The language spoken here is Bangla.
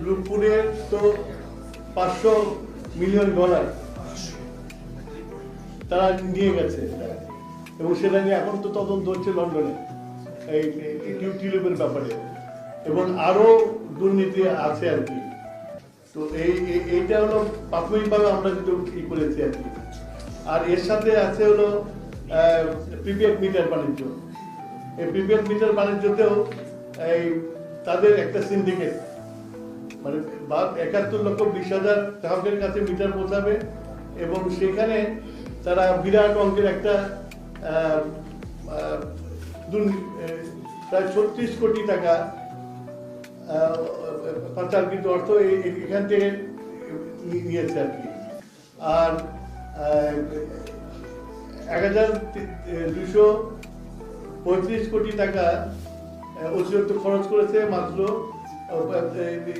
রূপপুরের তো 500 মিলিয়ন ডলার তারা নিয়ে গেছে, এবং সেটা নিয়ে এখন তো তদন্ত হচ্ছে লন্ডনে এই টিউলিপের ব্যাপারে, এবং আরো দুর্নীতি আছে আর কি। তো এইটা হলো প্রাথমিকভাবে আমরা যেটা ই করেছি আর কি। আর এর সাথে আছে হলো প্রিপেড মিটার বাণিজ্য। এই প্রিপেড মিটার বাণিজ্যতেও এই তাদের একটা সিন্ডিকেট, মানে 71,20,000 গ্রাহকের কাছে মিটার পৌঁছাবে, এবং সেখানে তারা বিরাট অঙ্কের একটা প্রায় 36 কোটি টাকা পাচারকৃত অর্থ এখান থেকে নিয়েছে আর কি। আর 1,235 কোটি টাকা অতিরিক্ত খরচ করেছে মাত্র